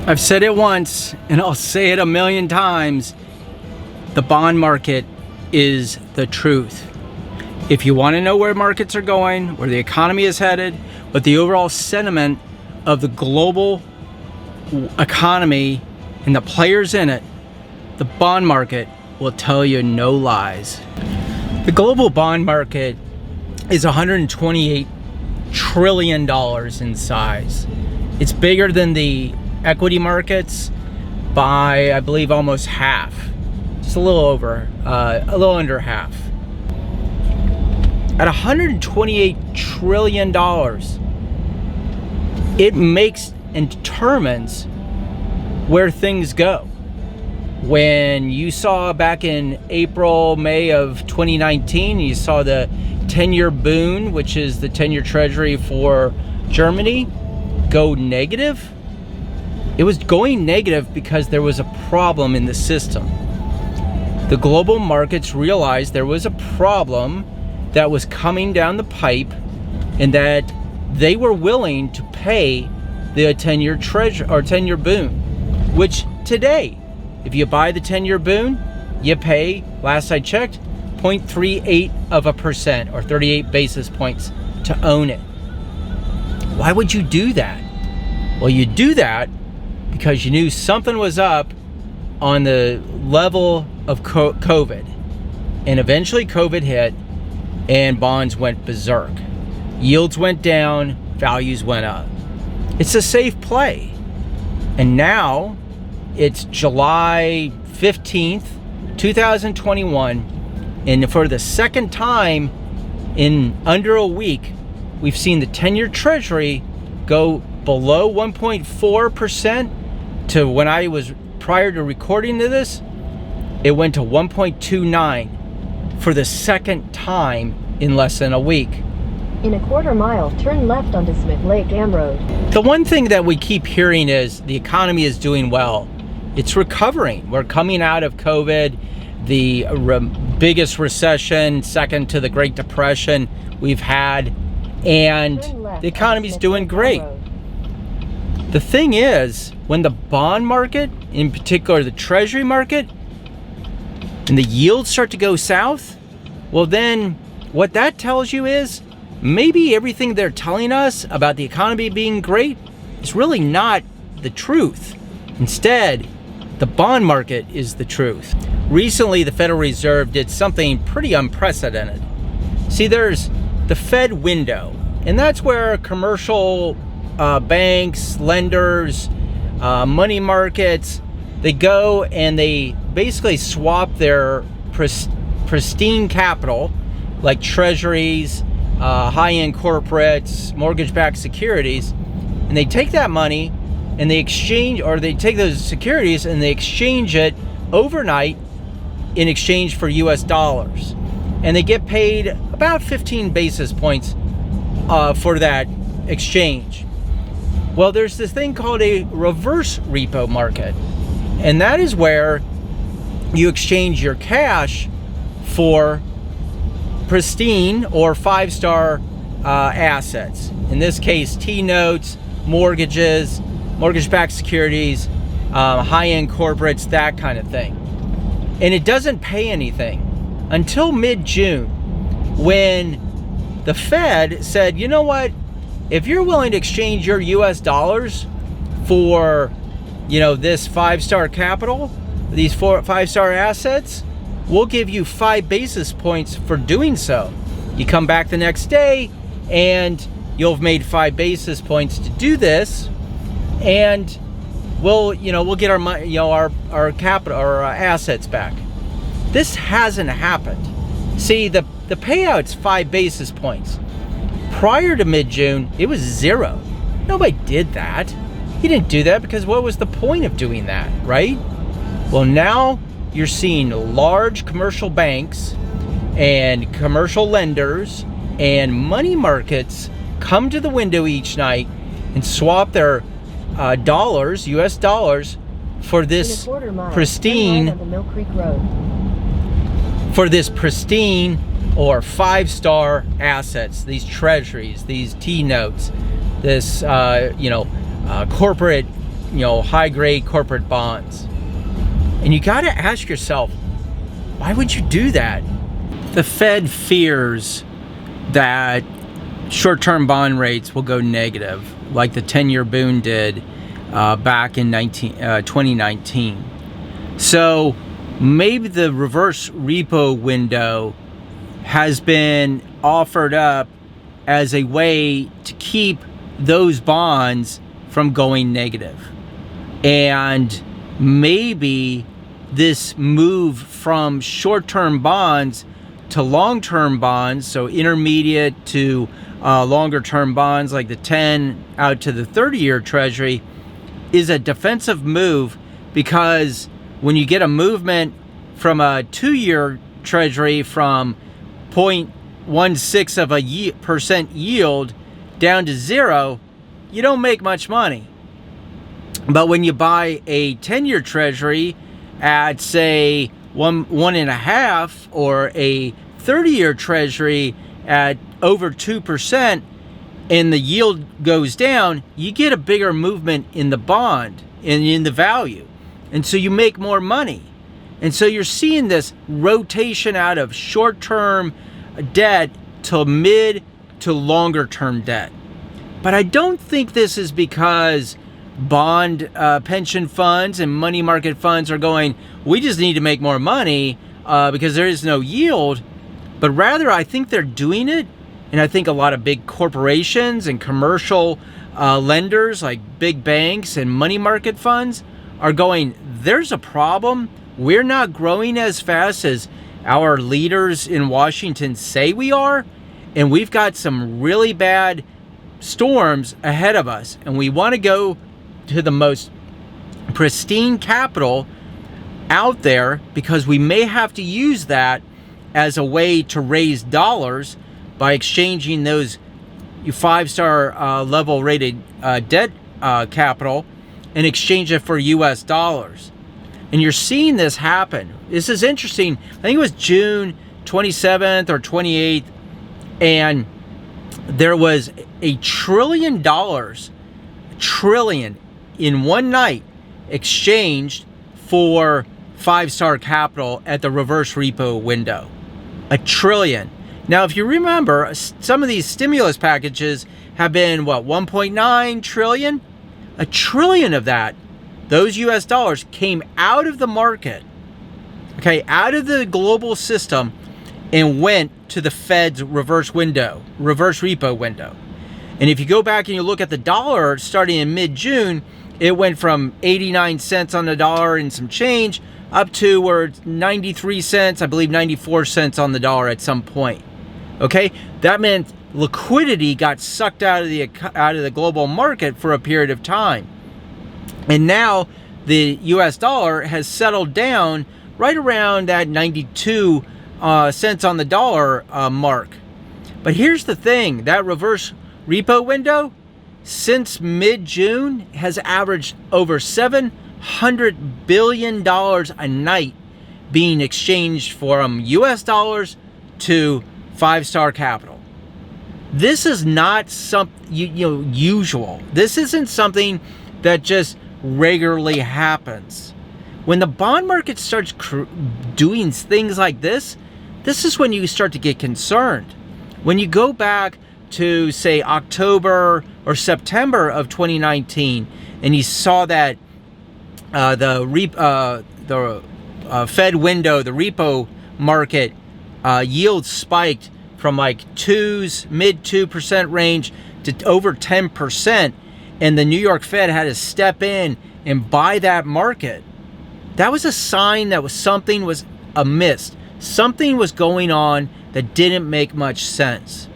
I've said it once, and I'll say it a million times. The bond market is the truth. If you want to know where markets are going, where the economy is headed, what the overall sentiment of the global economy and the players in it, the bond market will tell you no lies. The global bond market is $128 trillion in size. It's bigger than the equity markets by, I believe, almost half. Just a little under half. At $128 trillion, it makes and determines where things go. When you saw back in April, May of 2019, you saw the 10-year Bund, which is the 10-year Treasury for Germany, go negative. It was going negative because there was a problem in the system. The global markets realized there was a problem that was coming down the pipe, and that they were willing to pay the 10-year Treasury or 10-year Bund, which today, if you buy the 10-year Bund, you pay, last I checked, 0.38% or 38 basis points to own it. Why would you do that? Well, you do that because you knew something was up on the level of COVID. And eventually COVID hit and bonds went berserk. Yields went down, values went up. It's a safe play. And now it's July 15th, 2021. And for the second time in under a week, we've seen the 10-year Treasury go below 1.4% to when I was prior to recording this, it went to 1.29 for the second time in less than a week. In a quarter mile, turn left onto Smith Lake Dam Road. The one thing that we keep hearing is the economy is doing well. It's recovering. We're coming out of COVID, the biggest recession, second to the Great Depression we've had, and the economy's doing great. The thing is, when the bond market, in particular the Treasury market, and the yields start to go south, well then what that tells you is maybe everything they're telling us about the economy being great is really not the truth. Instead, the bond market is the truth. Recently, the Federal Reserve did something pretty unprecedented. See, there's the Fed window, and that's where commercial banks, lenders, money markets, they go and they basically swap their pristine capital, like treasuries, high-end corporates, mortgage-backed securities, and they take that money and they exchange, or they take those securities and they exchange it overnight in exchange for US dollars. And they get paid about 15 basis points for that exchange. Well, there's this thing called a reverse repo market, and that is where you exchange your cash for pristine or five-star assets. In this case, T-notes, mortgages, mortgage-backed securities, high-end corporates, that kind of thing. And it doesn't pay anything until mid-June, when the Fed said, you know what? If you're willing to exchange your US dollars for, this five-star capital, these five-star assets, we'll give you 5 basis points for doing so. You come back the next day and you'll have made 5 basis points to do this, and we'll get our money, our capital, our assets back. This hasn't happened. See, the payout's 5 basis points. Prior to mid-June, it was 0. Nobody did that. He didn't do that because what was the point of doing that, right? Well, now you're seeing large commercial banks and commercial lenders and money markets come to the window each night and swap their dollars, US dollars, for this pristine, or five-star assets, these treasuries, these T-notes, this corporate high grade corporate bonds. And you got to ask yourself, why would you do that? The Fed fears that short-term bond rates will go negative, like the 10-year Boon did back in 2019. So maybe the reverse repo window has been offered up as a way to keep those bonds from going negative. And maybe this move from short-term bonds to long-term bonds, so intermediate to longer-term bonds like the 10 out to the 30-year Treasury, is a defensive move, because when you get a movement from a 2-year Treasury from 0.16 of a percent yield down to 0, you don't make much money. But when you buy a 10-year Treasury at, say, 1.5, or a 30-year Treasury at over 2%, and the yield goes down, you get a bigger movement in the bond and in the value. And so you make more money. And so you're seeing this rotation out of short-term debt to mid to longer-term debt. But I don't think this is because bond pension funds and money market funds are going, we just need to make more money because there is no yield. But rather, I think they're doing it. And I think a lot of big corporations and commercial lenders like big banks and money market funds are going, there's a problem. We're not growing as fast as our leaders in Washington say we are. And we've got some really bad storms ahead of us. And we want to go to the most pristine capital out there, because we may have to use that as a way to raise dollars by exchanging those 5-star level rated debt capital and exchange it for US dollars. And you're seeing this happen. This is interesting. I think it was June 27th or 28th, and there was $1 trillion in one night exchanged for 5-star capital at the reverse repo window. $1 trillion. Now, if you remember, some of these stimulus packages have been, 1.9 trillion? $1 trillion of that, those US dollars, came out of the market, okay, out of the global system, and went to the Fed's reverse repo window. And if you go back and you look at the dollar starting in mid-June, it went from 89 cents on the dollar and some change up to where it's 93 cents, I believe 94 cents on the dollar at some point. Okay, that meant liquidity got sucked out of the global market for a period of time. And now the US dollar has settled down right around that 92 cents on the dollar mark. But here's the thing, that reverse repo window since mid-June has averaged over $700 billion a night being exchanged from US dollars to 5-star capital. This is not usual. This isn't something that just regularly happens. When the bond market starts doing things like this, this is when you start to get concerned. When you go back to, say, October or September of 2019, and you saw that the Fed window, the repo market yield spiked from like mid 2% range to over 10%, and the New York Fed had to step in and buy that market. That was a sign that something was amiss. Something was going on that didn't make much sense.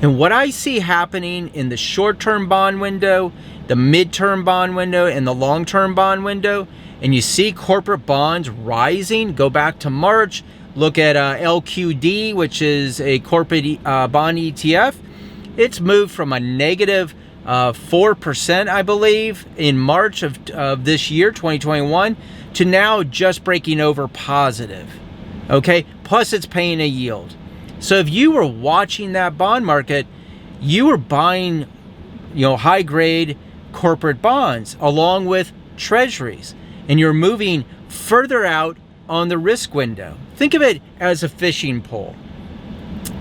And what I see happening in the short-term bond window, the mid-term bond window, and the long-term bond window, and you see corporate bonds rising, go back to March, look at LQD, which is a corporate bond ETF. It's moved from a negative 4%, I believe, in March of this year, 2021, to now just breaking over positive. Okay, plus it's paying a yield. So if you were watching that bond market, you were buying, high grade corporate bonds along with treasuries, and you're moving further out on the risk window. Think of it as a fishing pole.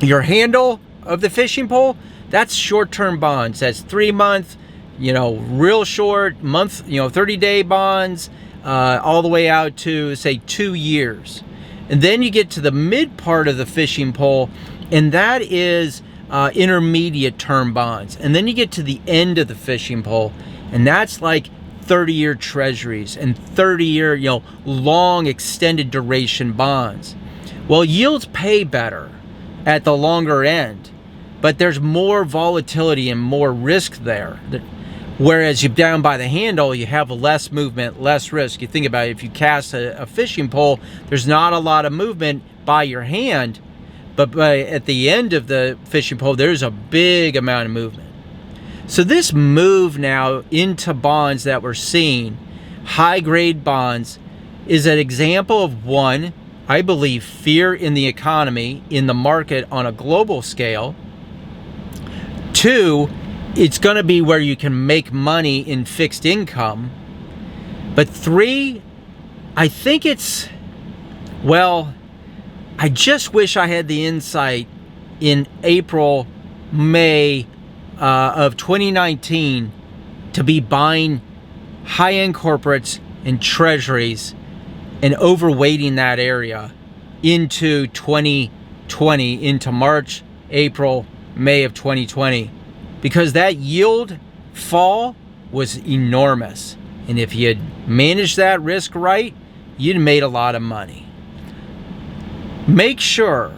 Your handle of the fishing pole, that's short-term bonds. That's 3 month, real short month, 30-day bonds, all the way out to say 2 years. And then you get to the mid part of the fishing pole, and that is intermediate term bonds. And then you get to the end of the fishing pole, and that's like 30-year treasuries and 30-year, long extended duration bonds. Well, yields pay better at the longer end, but there's more volatility and more risk there. Whereas you're down by the handle, you have less movement, less risk. You think about it, if you cast a fishing pole, there's not a lot of movement by your hand, but at the end of the fishing pole, there's a big amount of movement. So this move now into bonds that we're seeing, high grade bonds, is an example of one, I believe, fear in the economy, in the market on a global scale. 2, it's going to be where you can make money in fixed income. But 3, I think it's, I just wish I had the insight in April, May of 2019 to be buying high-end corporates and treasuries and overweighting that area into 2020, into March, April, May of 2020, because that yield fall was enormous. And if you had managed that risk right, you'd have made a lot of money. Make sure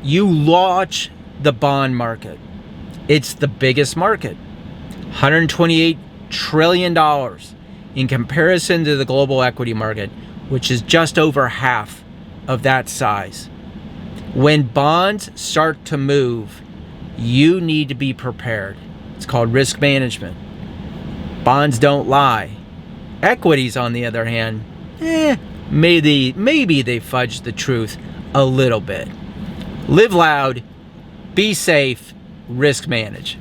you watch the bond market. It's the biggest market, $128 trillion in comparison to the global equity market, which is just over half of that size. When bonds start to move, you need to be prepared. It's called risk management. Bonds don't lie. Equities, on the other hand, maybe they fudge the truth a little bit. Live loud, be safe, risk manage.